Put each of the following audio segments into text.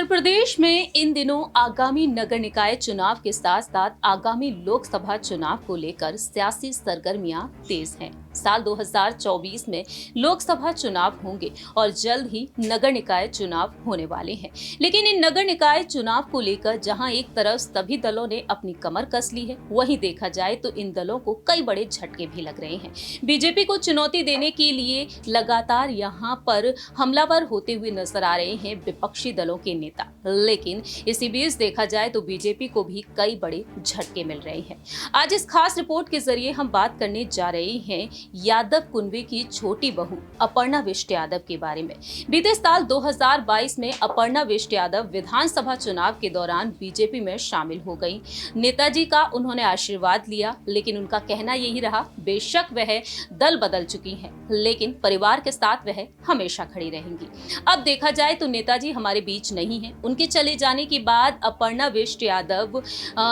प्रदेश में इन दिनों आगामी नगर निकाय चुनाव के साथ साथ आगामी लोकसभा चुनाव को लेकर सियासी सरगर्मियां तेज हैं। साल 2024 में लोकसभा चुनाव होंगे और जल्द ही नगर निकाय चुनाव होने वाले हैं। लेकिन इन नगर निकाय चुनाव को लेकर जहां एक तरफ सभी दलों ने अपनी कमर कस ली है, वहीं देखा जाए तो इन दलों को कई बड़े झटके भी लग रहे हैं। बीजेपी को चुनौती देने के लिए लगातार यहां पर हमलावर होते हुए नजर आ रहे हैं विपक्षी दलों के नेता। लेकिन इसी बीच देखा जाए तो बीजेपी को भी कई बड़े झटके मिल रहे हैं। आज इस खास रिपोर्ट के जरिए हम बात करने जा रहे हैं यादव कुनबे की छोटी बहू अपर्णा विष्ट यादव के बारे में। बीते साल 2022 में अपर्णा विष्ट यादव विधानसभा चुनाव के दौरान बीजेपी में शामिल हो गई। नेताजी का उन्होंने आशीर्वाद लिया, लेकिन उनका कहना यही रहा, बेशक वह दल बदल चुकी हैं, लेकिन परिवार के साथ वह हमेशा खड़ी रहेंगी। अब देखा जाए तो नेताजी हमारे बीच नहीं है। उनके चले जाने के बाद अपर्णा विष्ट यादव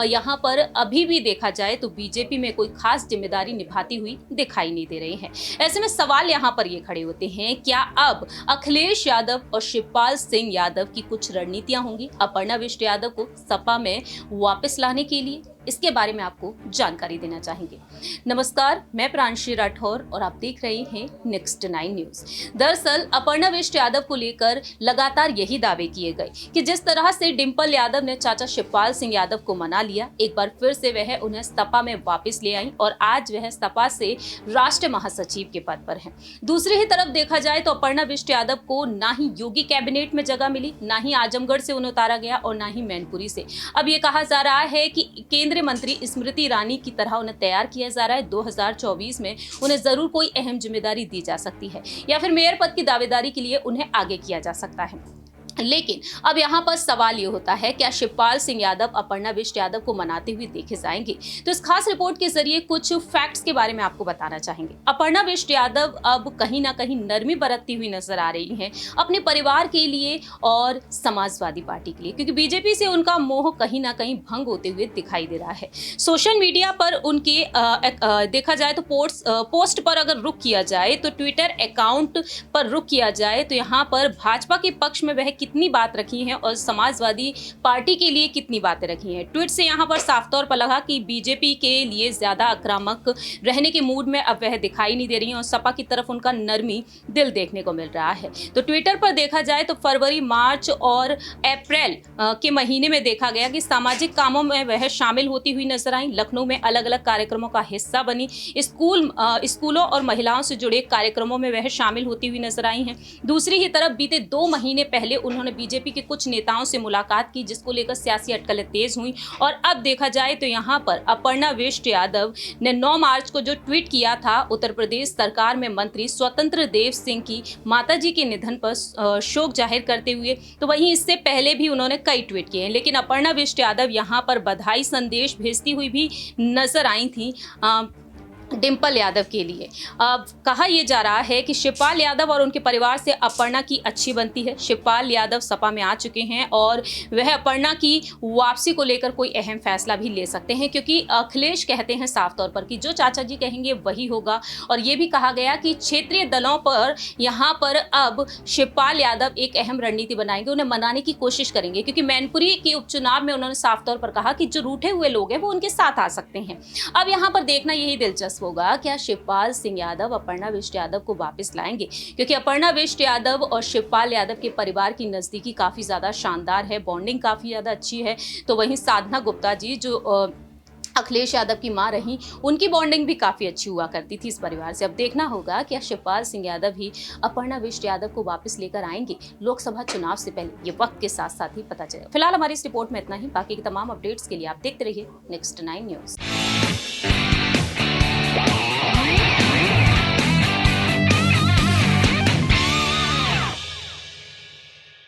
यहाँ पर अभी भी देखा जाए तो बीजेपी में कोई खास जिम्मेदारी निभाती हुई दिखाई नहीं दे रहे हैं। ऐसे में सवाल यहाँ पर ये खड़े होते हैं, क्या अब अखिलेश यादव और शिवपाल सिंह यादव की कुछ रणनीतियां होंगी अपर्णा विष्ट यादव को सपा में वापस लाने के लिए? इसके बारे में आपको जानकारी देना चाहेंगे। नमस्कार, मैं प्रांशी राठौर और आप देख रहे हैं नेक्स्ट 9 न्यूज। दरअसल अपर्णा विष्ट यादव को लेकर लगातार यही दावे किए गए कि जिस तरह से डिंपल यादव ने चाचा शिवपाल सिंह यादव को मना लिया, एक बार फिर से वह उन्हें सपा में वापस ले आई और आज वह सपा से राष्ट्रीय महासचिव के पद पर है। दूसरी ही तरफ देखा जाए तो अपर्णा विष्ट यादव को ना ही योगी कैबिनेट में जगह मिली, ना ही आजमगढ़ से उन्हें उतारा गया और ना ही मैनपुरी से। अब ये कहा जा रहा है कि केंद्रीय मंत्री स्मृति ईरानी की तरह उन्हें तैयार किया जा रहा है। 2024 में उन्हें जरूर कोई अहम जिम्मेदारी दी जा सकती है या फिर मेयर पद की दावेदारी के लिए उन्हें आगे किया जा सकता है। लेकिन अब यहाँ पर सवाल ये होता है, क्या शिवपाल सिंह यादव अपर्णा विष्ट यादव को मनाते हुए देखे जाएंगे? तो इस खास रिपोर्ट के जरिए कुछ फैक्ट्स के बारे में आपको बताना चाहेंगे। अपर्णा विष्ट यादव अब कहीं ना कहीं नरमी बरतती हुई नजर आ रही हैं अपने परिवार के लिए और समाजवादी पार्टी के लिए, क्योंकि बीजेपी से उनका मोह कहीं ना कहीं भंग होते हुए दिखाई दे रहा है। सोशल मीडिया पर उनके देखा जाए तो पोस्ट पर अगर रुख किया जाए तो ट्विटर अकाउंट पर रुख किया जाए तो यहाँ पर भाजपा के पक्ष में वह कितनी बात रखी है और समाजवादी पार्टी के लिए कितनी बातें रखी हैं। ट्वीट से यहां पर साफ तौर पर लगा कि बीजेपी के लिए ज्यादा आक्रामक रहने के मूड में अब वह दिखाई नहीं दे रही हैं और सपा की तरफ उनका नरमी दिल देखने को मिल रहा है। तो ट्विटर पर देखा जाए तो फरवरी, मार्च और अप्रैल के महीने में देखा गया कि सामाजिक कामों में वह शामिल होती हुई नजर आई। लखनऊ में अलग अलग कार्यक्रमों का हिस्सा बनी। स्कूलों और महिलाओं से जुड़े कार्यक्रमों में वह शामिल होती हुई नजर आई हैं। दूसरी ही तरफ बीते 2 महीने पहले उन्होंने बीजेपी के कुछ नेताओं से मुलाकात की, जिसको लेकर सियासी अटकलें तेज हुई। और अब देखा जाए तो यहाँ पर अपर्णा विष्ट यादव ने 9 मार्च को जो ट्वीट किया था, उत्तर प्रदेश सरकार में मंत्री स्वतंत्र देव सिंह की माताजी के निधन पर शोक जाहिर करते हुए, तो वहीं इससे पहले भी उन्होंने कई ट्वीट किए हैं। लेकिन अपर्णा विष्ट यादव यहाँ पर बधाई संदेश भेजती हुई भी नजर आई थी डिंपल यादव के लिए। अब कहा यह जा रहा है कि शिवपाल यादव और उनके परिवार से अपर्णा की अच्छी बनती है। शिवपाल यादव सपा में आ चुके हैं और वह अपर्णा की वापसी को लेकर कोई अहम फैसला भी ले सकते हैं, क्योंकि अखिलेश कहते हैं साफ तौर पर कि जो चाचा जी कहेंगे वही होगा। और ये भी कहा गया कि क्षेत्रीय दलों पर यहाँ पर अब शिवपाल यादव एक अहम रणनीति बनाएंगे, उन्हें मनाने की कोशिश करेंगे, क्योंकि मैनपुरी के उपचुनाव में उन्होंने साफ तौर पर कहा कि जो रूठे हुए लोग हैं वो उनके साथ आ सकते हैं। अब यहाँ पर देखना यही दिलचस्प होगा, क्या शिवपाल सिंह यादव अपर्णा विष्ट यादव को वापस लाएंगे, क्योंकि अपर्णा विष्ट यादव और शिवपाल यादव के परिवार की नजदीकी काफी ज्यादा शानदार है, बॉन्डिंग काफी ज्यादा अच्छी है। तो वहीं साधना गुप्ता जी जो अखिलेश यादव की मां रही, उनकी बॉन्डिंग भी काफी अच्छी हुआ करती थी इस परिवार से। अब देखना होगा क्या शिवपाल सिंह यादव ही अपर्णा विष्ट यादव को वापस लेकर आएंगे लोकसभा चुनाव से पहले, ये वक्त के साथ साथ ही पता चलेगा। फिलहाल हमारी इस रिपोर्ट में इतना ही। बाकी की तमाम अपडेट्स के लिए आप देखते रहिए नेक्स्ट 9 न्यूज।